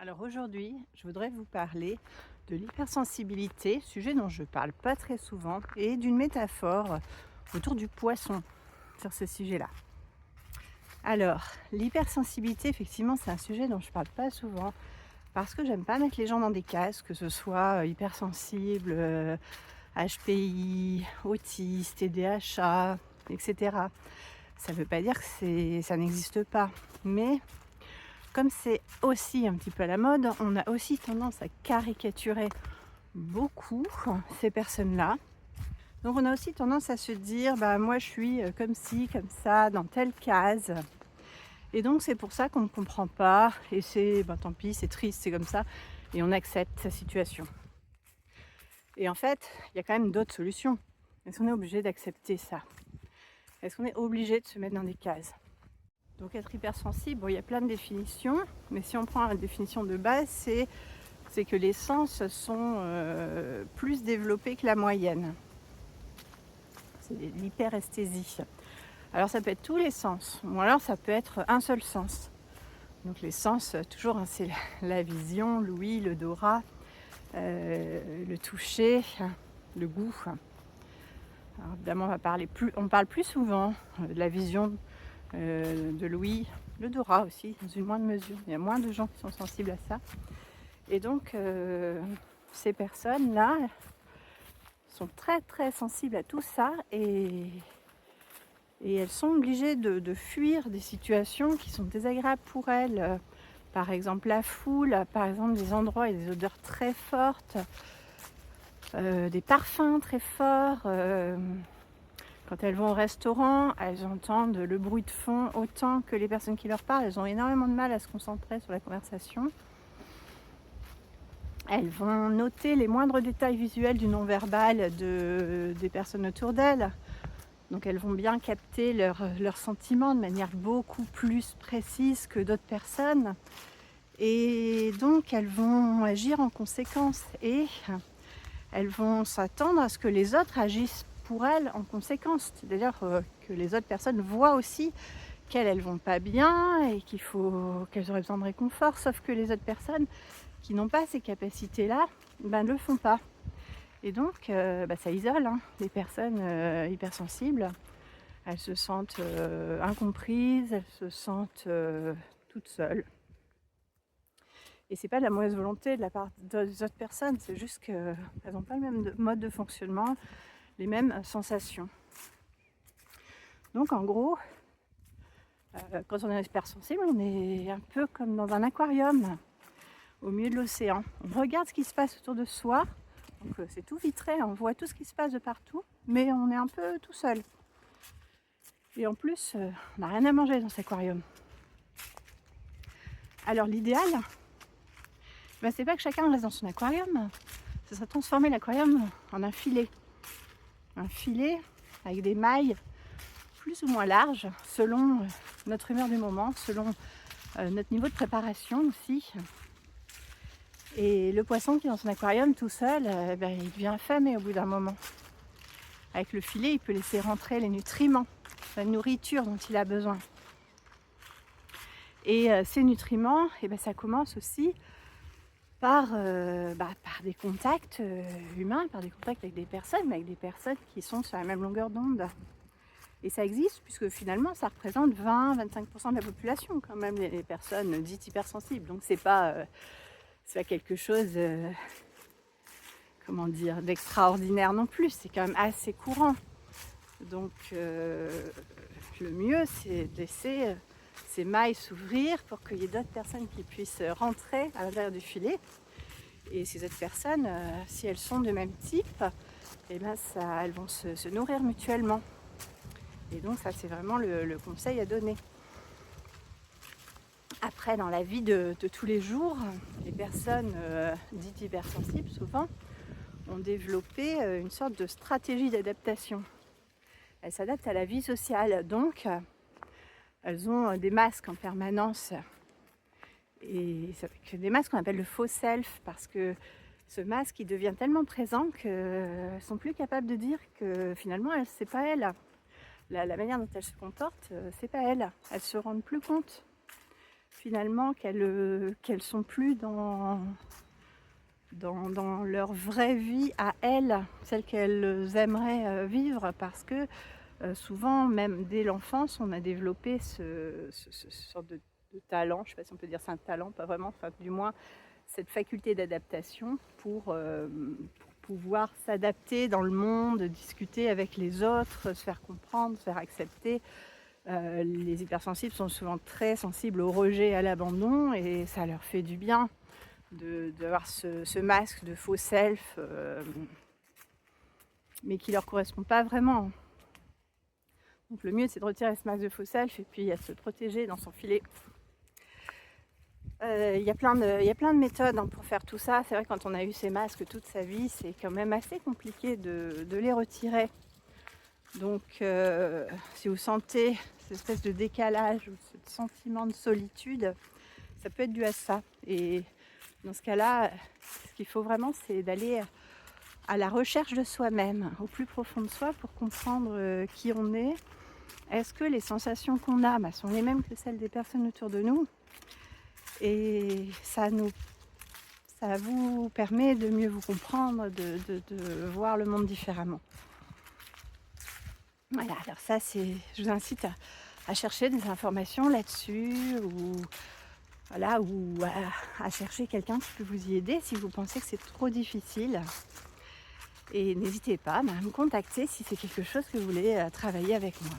Alors aujourd'hui, je voudrais vous parler de l'hypersensibilité, sujet dont je ne parle pas très souvent, et d'une métaphore autour du poisson sur ce sujet-là. Alors, l'hypersensibilité, effectivement, c'est un sujet dont je ne parle pas souvent parce que j'aime pas mettre les gens dans des cases, que ce soit hypersensible, HPI, autiste, TDAH, etc. Ça ne veut pas dire que ça n'existe pas, mais comme c'est aussi un petit peu à la mode, on a aussi tendance à caricaturer beaucoup ces personnes-là. Donc on a aussi tendance à se dire, bah moi je suis comme ci, comme ça, dans telle case. Et donc c'est pour ça qu'on ne comprend pas. Et c'est, bah, tant pis, c'est triste, c'est comme ça. Et on accepte sa situation. Et en fait, il y a quand même d'autres solutions. Est-ce qu'on est obligé d'accepter ça? Est-ce qu'on est obligé de se mettre dans des cases? Donc être hypersensible, bon, il y a plein de définitions, mais si on prend la définition de base, c'est que les sens sont plus développés que la moyenne. C'est l'hyperesthésie. Alors ça peut être tous les sens, ou alors ça peut être un seul sens. Donc les sens, toujours, hein, c'est la vision, l'ouïe, l'odorat, le toucher, le goût. Alors évidemment, on parle plus souvent de la vision, de l'ouïe, l'odorat aussi, dans une moindre mesure. Il y a moins de gens qui sont sensibles à ça. Et donc, ces personnes-là sont très très sensibles à tout ça et elles sont obligées de fuir des situations qui sont désagréables pour elles. Par exemple la foule, par exemple des endroits et des odeurs très fortes, des parfums très forts. Quand elles vont au restaurant, elles entendent le bruit de fond autant que les personnes qui leur parlent. Elles ont énormément de mal à se concentrer sur la conversation. Elles vont noter les moindres détails visuels du non-verbal des personnes autour d'elles. Donc elles vont bien capter leurs sentiments de manière beaucoup plus précise que d'autres personnes. Et donc elles vont agir en conséquence et elles vont s'attendre à ce que les autres agissent pour elles en conséquence. C'est-à-dire que les autres personnes voient aussi qu'elles ne vont pas bien et qu'elles auraient besoin de réconfort, sauf que les autres personnes qui n'ont pas ces capacités-là, ne le font pas. Et donc, ça isole les personnes hypersensibles. Elles se sentent incomprises, elles se sentent toutes seules. Et c'est pas de la mauvaise volonté de la part des autres personnes, c'est juste qu'elles n'ont pas le même mode de fonctionnement, les mêmes sensations. Donc en gros, quand on est hypersensible, on est un peu comme dans un aquarium au milieu de l'océan. On regarde ce qui se passe autour de soi, donc c'est tout vitré, on voit tout ce qui se passe de partout, mais on est un peu tout seul. Et en plus, on n'a rien à manger dans cet aquarium. Alors l'idéal, c'est pas que chacun reste dans son aquarium, ce serait transformer l'aquarium en un filet. Un filet avec des mailles plus ou moins larges, selon notre humeur du moment, selon notre niveau de préparation aussi. Et le poisson qui est dans son aquarium tout seul, il devient affamé au bout d'un moment. Avec le filet, il peut laisser rentrer les nutriments, la nourriture dont il a besoin. Et ces nutriments, ça commence aussi par des contacts humains, par des contacts avec des personnes, mais avec des personnes qui sont sur la même longueur d'onde. Et ça existe puisque finalement ça représente 20-25% de la population quand même, les personnes dites hypersensibles. Donc c'est pas quelque chose d'extraordinaire non plus, c'est quand même assez courant. Donc le mieux c'est de laisser ces mailles s'ouvrir pour qu'il y ait d'autres personnes qui puissent rentrer à l'intérieur du filet. Et ces autres personnes, si elles sont de même type, elles vont se nourrir mutuellement. Et donc ça c'est vraiment le conseil à donner. Après, dans la vie de tous les jours, les personnes dites hypersensibles, souvent, ont développé une sorte de stratégie d'adaptation. Elles s'adaptent à la vie sociale, donc elles ont des masques en permanence. Et c'est des masques qu'on appelle le faux self, parce que ce masque il devient tellement présent qu'elles ne sont plus capables de dire que finalement, c'est pas elle. La manière dont elles se comportent, c'est pas elle. Elles se rendent plus compte finalement qu'elles sont plus dans leur vraie vie à elles, celle qu'elles aimeraient vivre, parce que souvent, même dès l'enfance, on a développé ce sorte de talent, je ne sais pas si on peut dire c'est un talent, pas vraiment, enfin du moins cette faculté d'adaptation pour pouvoir s'adapter dans le monde, discuter avec les autres, se faire comprendre, se faire accepter. Les hypersensibles sont souvent très sensibles au rejet et à l'abandon, et ça leur fait du bien d'avoir ce masque de faux self, mais qui ne leur correspond pas vraiment. Donc le mieux, c'est de retirer ce masque de faux self et puis à se protéger dans son filet. Il y a plein de méthodes pour faire tout ça. C'est vrai que quand on a eu ces masques toute sa vie, c'est quand même assez compliqué de les retirer. Donc si vous sentez cette espèce de décalage ou ce sentiment de solitude, ça peut être dû à ça. Et dans ce cas-là, ce qu'il faut vraiment, c'est d'aller à la recherche de soi-même, au plus profond de soi, pour comprendre qui on est. Est-ce que les sensations qu'on a sont les mêmes que celles des personnes autour de nous? Et ça vous permet de mieux vous comprendre, de voir le monde différemment. Voilà, alors ça, je vous incite à chercher des informations là-dessus, ou à chercher quelqu'un qui peut vous y aider si vous pensez que c'est trop difficile. Et n'hésitez pas à me contacter si c'est quelque chose que vous voulez travailler avec moi.